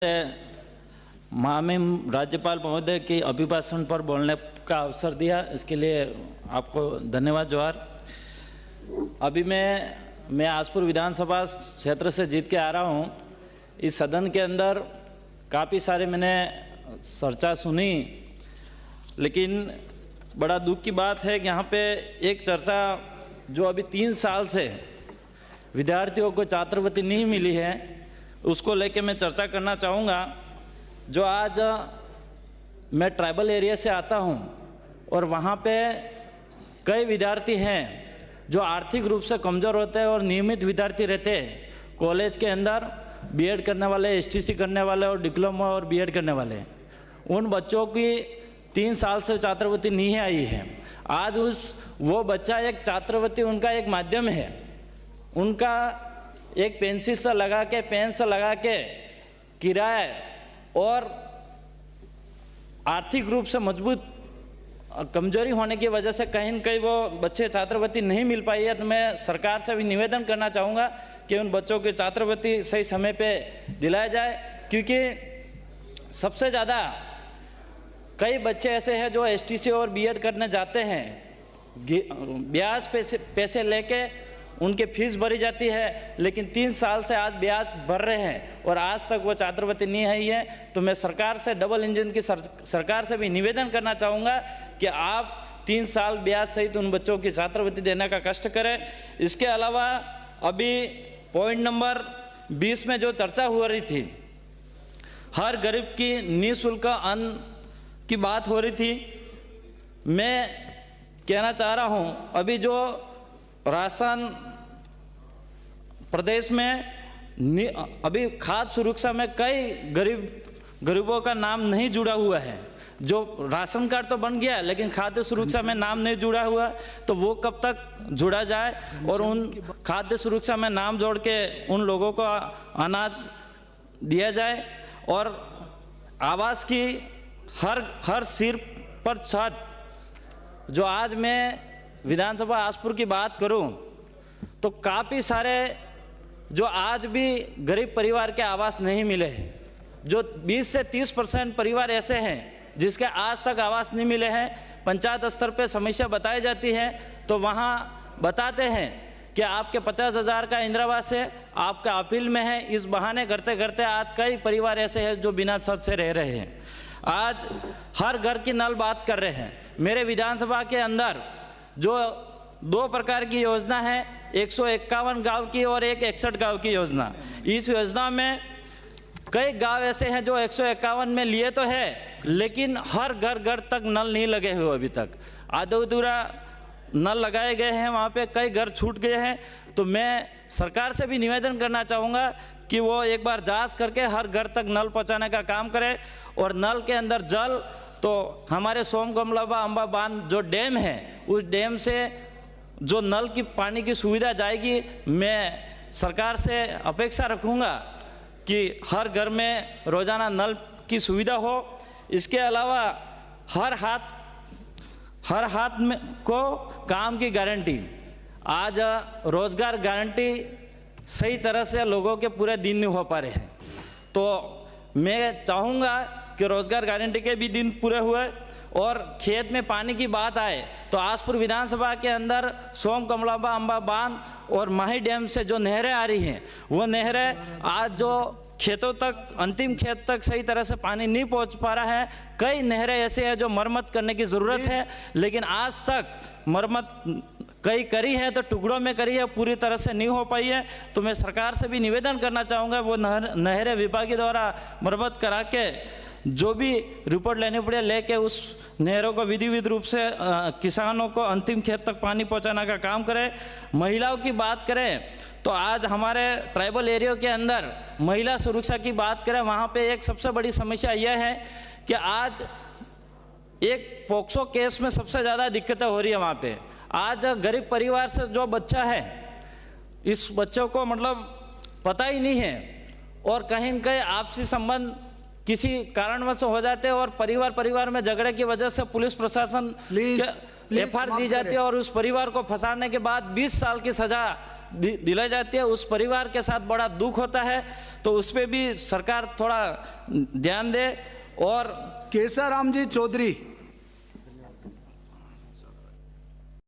माननीय राज्यपाल महोदय के अभिभाषण पर बोलने का अवसर दिया, इसके लिए आपको धन्यवाद। जोहार। अभी मैं आसपुर विधानसभा क्षेत्र से जीत के आ रहा हूँ। इस सदन के अंदर काफ़ी सारे मैंने चर्चा सुनी, लेकिन बड़ा दुख की बात है कि यहाँ पे एक चर्चा जो अभी 3 साल से विद्यार्थियों को छात्रवृत्ति नहीं मिली है, उसको लेके मैं चर्चा करना चाहूँगा। जो आज मैं ट्राइबल एरिया से आता हूँ और वहाँ पे कई विद्यार्थी हैं जो आर्थिक रूप से कमज़ोर होते हैं और नियमित विद्यार्थी रहते हैं। कॉलेज के अंदर बीएड करने वाले, एसटीसी करने वाले और डिप्लोमा और बीएड करने वाले, उन बच्चों की 3 साल से छात्रवृत्ति नहीं आई है। आज वो बच्चा एक छात्रवृत्ति उनका एक माध्यम है, उनका एक पेंसिल से लगा के, पेन से लगा के किराए और आर्थिक रूप से मजबूत कमजोरी होने की वजह से कहीं न कहीं वो बच्चे छात्रवृत्ति नहीं मिल पाई है। तो मैं सरकार से भी निवेदन करना चाहूँगा कि उन बच्चों की छात्रवृत्ति सही समय पे दिलाया जाए, क्योंकि सबसे ज़्यादा कई बच्चे ऐसे हैं जो एसटीसी और बीएड करने जाते हैं, ब्याज पैसे लेके उनके फीस भरी जाती है, लेकिन 3 साल से आज ब्याज भर रहे हैं और आज तक वो छात्रवृत्ति नहीं आई है। तो मैं सरकार से, डबल इंजन की सरकार से भी निवेदन करना चाहूँगा कि आप 3 साल ब्याज सहित उन बच्चों की छात्रवृत्ति देने का कष्ट करें। इसके अलावा अभी पॉइंट नंबर 20 में जो चर्चा हो रही थी, हर गरीब की निःशुल्क अन्न की बात हो रही थी। मैं कहना चाह रहा हूँ, अभी जो राजस्थान प्रदेश में अभी खाद्य सुरक्षा में कई गरीबों का नाम नहीं जुड़ा हुआ है। जो राशन कार्ड तो बन गया, लेकिन खाद्य सुरक्षा में नाम नहीं जुड़ा हुआ, तो वो कब तक जुड़ा जाए और उन खाद्य सुरक्षा में नाम जोड़ के उन लोगों को अनाज दिया जाए। और आवास की हर सिर पर छत, जो आज मैं विधानसभा आसपुर की बात करूं तो काफ़ी सारे जो आज भी गरीब परिवार के आवास नहीं मिले हैं, जो 20 से 30% परिवार ऐसे हैं जिसके आज तक आवास नहीं मिले हैं। पंचायत स्तर पे समस्या बताई जाती है तो वहाँ बताते हैं कि आपके 50,000 का इंदिरा आवास है, आपका अपील में है। इस बहाने करते करते आज कई परिवार ऐसे हैं जो बिना छत से रह रहे हैं। आज हर घर की नल बात कर रहे हैं। मेरे विधानसभा के अंदर जो 2 प्रकार की योजना है, 151 गांव की और एक 61 गांव की योजना। इस योजना में कई गांव ऐसे हैं जो 151 में लिए तो है, लेकिन हर घर तक नल नहीं लगे हुए अभी तक। आधा अधूरा नल लगाए गए हैं, वहाँ पे कई घर छूट गए हैं। तो मैं सरकार से भी निवेदन करना चाहूँगा कि वो एक बार जांच करके हर घर तक नल पहुँचाने का काम करे। और नल के अंदर जल तो हमारे सोमकमलाबा अंबा बांध जो डैम है, उस डैम से जो नल की पानी की सुविधा जाएगी, मैं सरकार से अपेक्षा रखूँगा कि हर घर में रोज़ाना नल की सुविधा हो। इसके अलावा हर हाथ में को काम की गारंटी, आज रोज़गार गारंटी सही तरह से लोगों के पूरे दिन नहीं हो पा रहे हैं। तो मैं चाहूँगा कि रोज़गार गारंटी के भी दिन पूरे हुए। और खेत में पानी की बात आए तो आसपुर विधानसभा के अंदर सोमकमलाबा अंबा बांध और माही डैम से जो नहरें आ रही हैं, वो नहरें आज जो खेतों तक, अंतिम खेत तक सही तरह से पानी नहीं पहुंच पा रहा है। कई नहरें ऐसे हैं जो मरम्मत करने की ज़रूरत है, लेकिन आज तक मरम्मत कई करी है तो टुकड़ों में करी है, पूरी तरह से नहीं हो पाई है। तो मैं सरकार से भी निवेदन करना चाहूँगा, वो नहरें विभाग के द्वारा मरम्मत करा के जो भी रिपोर्ट लेनी पड़े लेके उस नहरों को विधिवत रूप से किसानों को अंतिम खेत तक पानी पहुंचाने का काम करें। महिलाओं की बात करें तो आज हमारे ट्राइबल एरिया के अंदर महिला सुरक्षा की बात करें, वहाँ पे एक सबसे बड़ी समस्या यह है कि आज एक पोक्सो केस में सबसे ज़्यादा दिक्कतें हो रही है वहाँ पे। आज गरीब परिवार से जो बच्चा है, इस बच्चों को मतलब पता ही नहीं है और कहीं न कहीं आपसी संबंध किसी कारणवश हो जाते हैं और परिवार में झगड़े की वजह से पुलिस प्रशासन एफआईआर दी जाती है और उस परिवार को फंसाने के बाद 20 साल की सज़ा दिलाई जाती है, उस परिवार के साथ बड़ा दुख होता है। तो उस पर भी सरकार थोड़ा ध्यान दे। और केसाराम जी चौधरी।